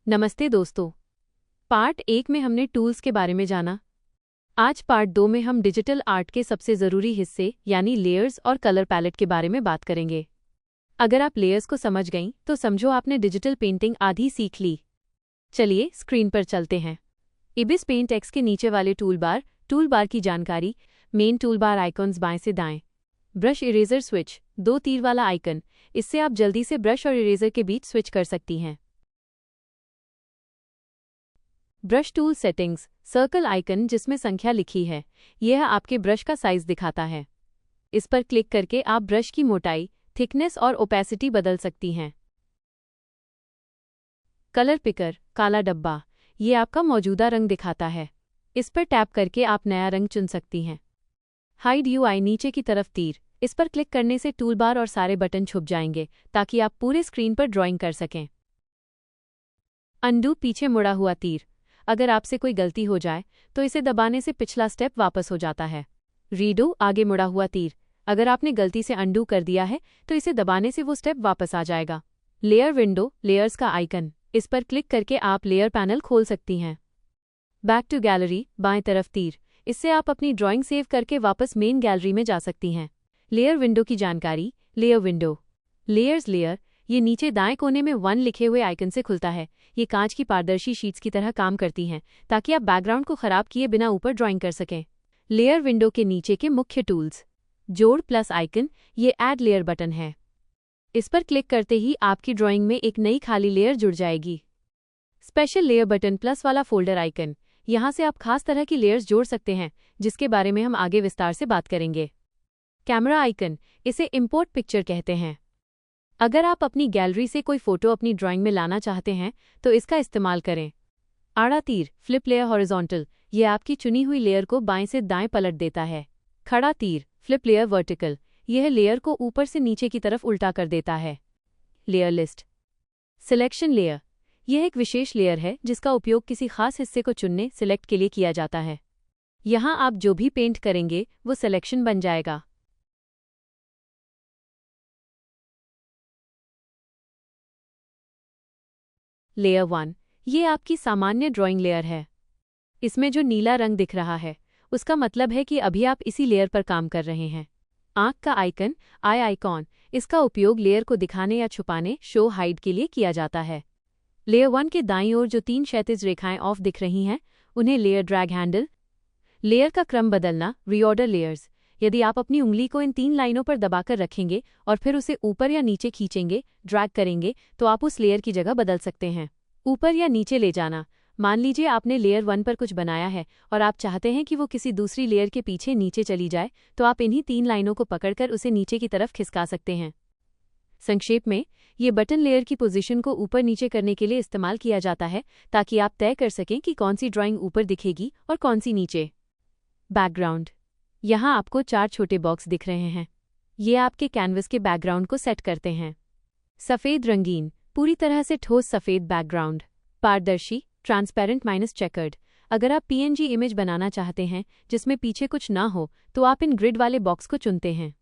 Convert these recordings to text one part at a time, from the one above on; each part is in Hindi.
नमस्ते दोस्तों। पार्ट 1 में हमने टूल्स के बारे में जाना। आज पार्ट 2 में हम डिजिटल आर्ट के सबसे ज़रूरी हिस्से यानी लेयर्स और कलर पैलेट के बारे में बात करेंगे। अगर आप लेयर्स को समझ गईं तो समझो आपने डिजिटल पेंटिंग आधी सीख ली। चलिए स्क्रीन पर चलते हैं। इबिस पेंट एक्स के नीचे वाले टूलबार की जानकारी, मेन टूलबार आइकॉन्स बाएं से दाएं। ब्रश इरेजर स्विच, 2 तीर वाला आइकन, इससे आप जल्दी से ब्रश और इरेजर के बीच स्विच कर सकती हैं। Brush tool settings, circle icon जिसमें संख्या लिखी है, यह आपके ब्रश का साइज दिखाता है। इस पर क्लिक करके आप ब्रश की मोटाई, थिकनेस और ओपेसिटी बदल सकती हैं। कलर पिकर, काला डब्बा, ये आपका मौजूदा रंग दिखाता है। इस पर टैप करके आप नया रंग चुन सकती हैं। हाइड यूआई, नीचे की तरफ तीर, इस पर क्लिक करने से टूलबार और सारे बटन छुप जाएंगे ताकि आप पूरे स्क्रीन पर ड्राइंग कर सकें। अनडू, पीछे मुड़ा हुआ तीर, अगर आपसे कोई गलती हो जाए तो इसे दबाने से पिछला स्टेप वापस हो जाता है। रीडो, आगे मुड़ा हुआ तीर, अगर आपने गलती से अनडू कर दिया है तो इसे दबाने से वो स्टेप वापस आ जाएगा। लेयर विंडो, लेयर्स का आइकन, इस पर क्लिक करके आप लेयर पैनल खोल सकती हैं। बैक टू गैलरी, बाएं तरफ तीर, इससे आप अपनी ड्राइंग सेव करके वापस मेन गैलरी में जा सकती हैं। लेयर विंडो की जानकारी, लेयर विंडो, लेयर्स लेयर, ये नीचे दाएं कोने में 1 लिखे हुए आइकन से खुलता है। ये कांच की पारदर्शी शीट्स की तरह काम करती हैं ताकि आप बैकग्राउंड को खराब किए बिना ऊपर ड्राइंग कर सकें। लेयर विंडो के नीचे के मुख्य टूल्स, जोड़ प्लस आइकन, ये ऐड लेयर बटन है। इस पर क्लिक करते ही आपकी ड्राइंग में एक नई खाली लेयर जुड़ जाएगी। स्पेशल लेयर बटन, प्लस वाला फोल्डर आइकन, यहाँ से आप खास तरह की लेयर्स जोड़ सकते हैं जिसके बारे में हम आगे विस्तार से बात करेंगे। कैमरा आइकन, इसे इंपोर्ट पिक्चर कहते हैं। अगर आप अपनी गैलरी से कोई फोटो अपनी ड्राइंग में लाना चाहते हैं तो इसका इस्तेमाल करें। आड़ा तीर, फ्लिप लेयर हॉरिजॉन्टल, ये आपकी चुनी हुई लेयर को बाएं से दाएं पलट देता है। खड़ा तीर, फ्लिप लेयर वर्टिकल, यह लेयर को ऊपर से नीचे की तरफ उल्टा कर देता है। लेयर लिस्ट, सिलेक्शन लेयर, यह एक विशेष लेयर है जिसका उपयोग किसी खास हिस्से को चुनने, सिलेक्ट के लिए किया जाता है। यहाँ आप जो भी पेंट करेंगे वो सिलेक्शन बन जाएगा। लेयर 1, ये आपकी सामान्य ड्राइंग लेयर है। इसमें जो नीला रंग दिख रहा है उसका मतलब है कि अभी आप इसी लेयर पर काम कर रहे हैं। आंख का आइकन, आई आइकॉन, इसका उपयोग लेयर को दिखाने या छुपाने, शो हाइड के लिए किया जाता है। लेयर 1 के दाईं ओर जो 3 क्षैतिज रेखाएं ऑफ दिख रही हैं उन्हें लेयर ड्रैग हैंडल। लेयर का क्रम बदलना, रीऑर्डर लेयर्स, यदि आप अपनी उंगली को इन 3 लाइनों पर दबाकर रखेंगे और फिर उसे ऊपर या नीचे खींचेंगे, ड्रैग करेंगे, तो आप उस लेयर की जगह बदल सकते हैं। ऊपर या नीचे ले जाना, मान लीजिए आपने लेयर 1 पर कुछ बनाया है और आप चाहते हैं कि वो किसी दूसरी लेयर के पीछे नीचे चली जाए, तो आप इन्हीं 3 लाइनों को पकड़कर उसे नीचे की तरफ खिसका सकते हैं। संक्षेप में, ये बटन लेयर की पोजीशन को ऊपर नीचे करने के लिए इस्तेमाल किया जाता है ताकि आप तय कर सकें कि कौन सी ड्राइंग ऊपर दिखेगी और कौन सी नीचे। बैकग्राउंड, यहाँ आपको 4 छोटे बॉक्स दिख रहे हैं। ये आपके कैनवस के बैकग्राउंड को सेट करते हैं। सफ़ेद रंगीन, पूरी तरह से ठोस सफ़ेद बैकग्राउंड। पारदर्शी, ट्रांसपेरेंट माइनस चेकर्ड, अगर आप पीएनजी इमेज बनाना चाहते हैं जिसमें पीछे कुछ ना हो तो आप इन ग्रिड वाले बॉक्स को चुनते हैं।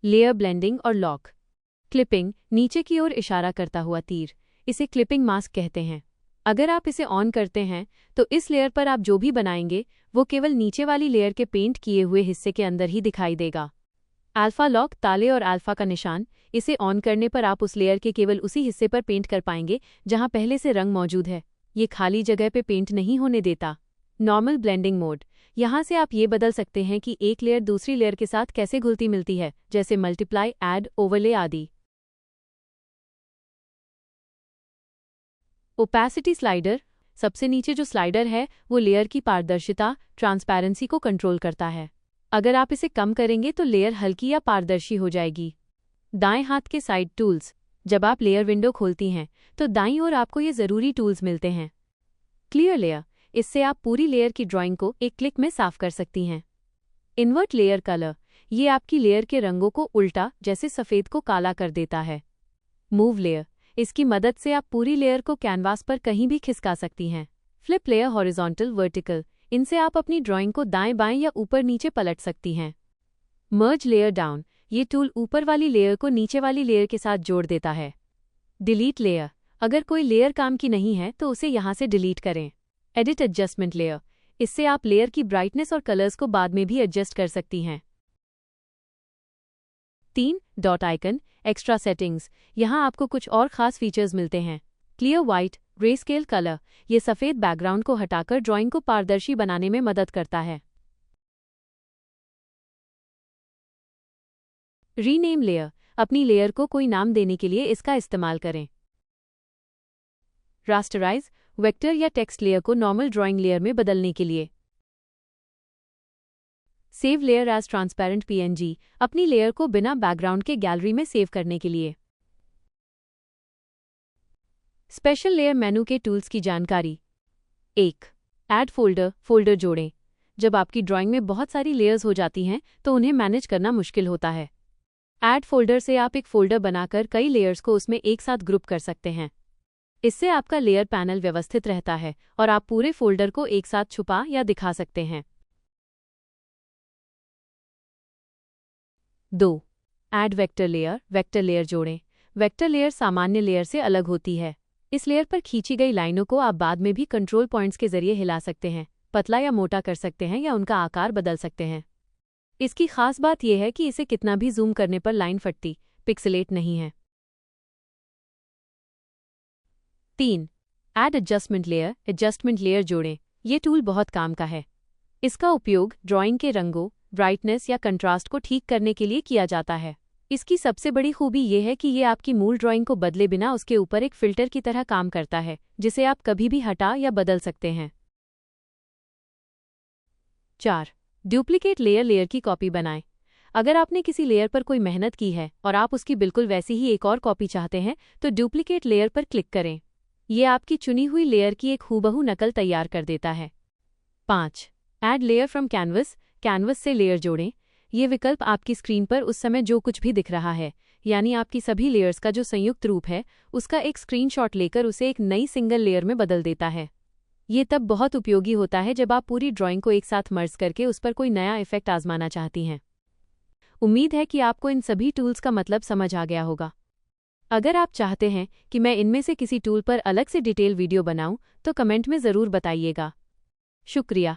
लेयर ब्लेंडिंग और लॉक, क्लिपिंग, नीचे की ओर इशारा करता हुआ तीर, इसे क्लिपिंग मास्क कहते हैं। अगर आप इसे ऑन करते हैं तो इस लेयर पर आप जो भी बनाएंगे वो केवल नीचे वाली लेयर के पेंट किए हुए हिस्से के अंदर ही दिखाई देगा। अल्फा लॉक, ताले और अल्फा का निशान, इसे ऑन करने पर आप उस लेयर के केवल उसी हिस्से पर पेंट कर पाएंगे जहां पहले से रंग मौजूद है। ये खाली जगह पे पेंट नहीं होने देता। नॉर्मल ब्लेंडिंग मोड, यहाँ से आप ये बदल सकते हैं कि एक लेयर दूसरी लेयर के साथ कैसे घुलती मिलती है, जैसे मल्टीप्लाई, ऐड, ओवरले आदि। ओपेसिटी स्लाइडर, सबसे नीचे जो स्लाइडर है वो लेयर की पारदर्शिता, ट्रांसपेरेंसी को कंट्रोल करता है। अगर आप इसे कम करेंगे तो लेयर हल्की या पारदर्शी हो जाएगी। दाएं हाथ के साइड टूल्स, जब आप लेयर विंडो खोलती हैं तो दाईं ओर आपको ये ज़रूरी टूल्स मिलते हैं। क्लियर लेयर, इससे आप पूरी लेयर की ड्राइंग को एक क्लिक में साफ कर सकती हैं। इन्वर्ट लेयर कलर, ये आपकी लेयर के रंगों को उल्टा, जैसे सफ़ेद को काला कर देता है। मूव लेयर, इसकी मदद से आप पूरी लेयर को कैनवास पर कहीं भी खिसका सकती हैं। फ्लिप लेयर हॉरिजॉन्टल वर्टिकल, इनसे आप अपनी ड्राइंग को दाएं बाएं या ऊपर नीचे पलट सकती हैं। मर्ज लेयर डाउन, ये टूल ऊपर वाली लेयर को नीचे वाली लेयर के साथ जोड़ देता है। डिलीट लेयर, अगर कोई लेयर काम की नहीं है तो उसे यहाँ से डिलीट करें। एडिट एडजस्टमेंट लेयर, इससे आप लेयर की ब्राइटनेस और कलर्स को बाद में भी एडजस्ट कर सकती हैं। 3. डॉट आइकन, एक्स्ट्रा सेटिंग्स, यहाँ आपको कुछ और खास फीचर्स मिलते हैं। क्लियर वाइट, ग्रेस्केल कलर, ये सफ़ेद बैकग्राउंड को हटाकर ड्राइंग को पारदर्शी बनाने में मदद करता है। रीनेम लेयर, अपनी लेयर को कोई नाम देने के लिए इसका इस्तेमाल करें। रास्टराइज, वेक्टर या टेक्स्ट लेयर को नॉर्मल ड्राइंग लेयर में बदलने के लिए। Save layer as transparent PNG, अपनी लेयर को बिना बैकग्राउंड के गैलरी में सेव करने के लिए। स्पेशल लेयर मेनू के टूल्स की जानकारी। 1. ऐड फोल्डर, फोल्डर जोड़ें। जब आपकी ड्राइंग में बहुत सारी लेयर्स हो जाती हैं तो उन्हें मैनेज करना मुश्किल होता है। ऐड फोल्डर से आप एक फोल्डर बनाकर कई लेयर्स को उसमें एक साथ ग्रुप कर सकते हैं। इससे आपका लेयर पैनल व्यवस्थित रहता है और आप पूरे फोल्डर को एक साथ छुपा या दिखा सकते हैं। 2. Add vector layer, vector layer जोड़ें। वेक्टर लेयर सामान्य लेयर से अलग होती है। इस लेयर पर खींची गई लाइनों को आप बाद में भी कंट्रोल पॉइंट्स के जरिए हिला सकते हैं, पतला या मोटा कर सकते हैं या उनका आकार बदल सकते हैं। इसकी खास बात यह है कि इसे कितना भी जूम करने पर लाइन फटती, पिक्सेलेट नहीं है। 3. Add adjustment layer, adjustment layer जोड़ें। ये टूल बहुत काम का है। इसका उपयोग ड्राइंग के रंगों, ब्राइटनेस या कंट्रास्ट को ठीक करने के लिए किया जाता है। इसकी सबसे बड़ी खूबी यह है कि ये आपकी मूल ड्राइंग को बदले बिना उसके ऊपर एक फिल्टर की तरह काम करता है, जिसे आप कभी भी हटा या बदल सकते हैं। 4. डुप्लीकेट लेयर, लेयर की कॉपी बनाएं। अगर आपने किसी लेयर पर कोई मेहनत की है और आप उसकी बिल्कुल वैसी ही एक और कॉपी चाहते हैं तो डुप्लीकेट लेयर पर क्लिक करें। ये आपकी चुनी हुई लेयर की एक हूबहू नकल तैयार कर देता है। 5. Add layer from canvas, canvas से लेयर जोड़ें। ये विकल्प आपकी स्क्रीन पर उस समय जो कुछ भी दिख रहा है, यानी आपकी सभी लेयर्स का जो संयुक्त रूप है, उसका एक स्क्रीनशॉट लेकर उसे एक नई सिंगल लेयर में बदल देता है। ये तब बहुत उपयोगी होता है जब आप पूरी ड्राइंग को एक साथ मर्ज करके उस पर कोई नया इफेक्ट आजमाना चाहती हैं। उम्मीद है कि आपको इन सभी टूल्स का मतलब समझ आ गया होगा। अगर आप चाहते हैं कि मैं इनमें से किसी टूल पर अलग से डिटेल वीडियो बनाऊं, तो कमेंट में ज़रूर बताइएगा। शुक्रिया।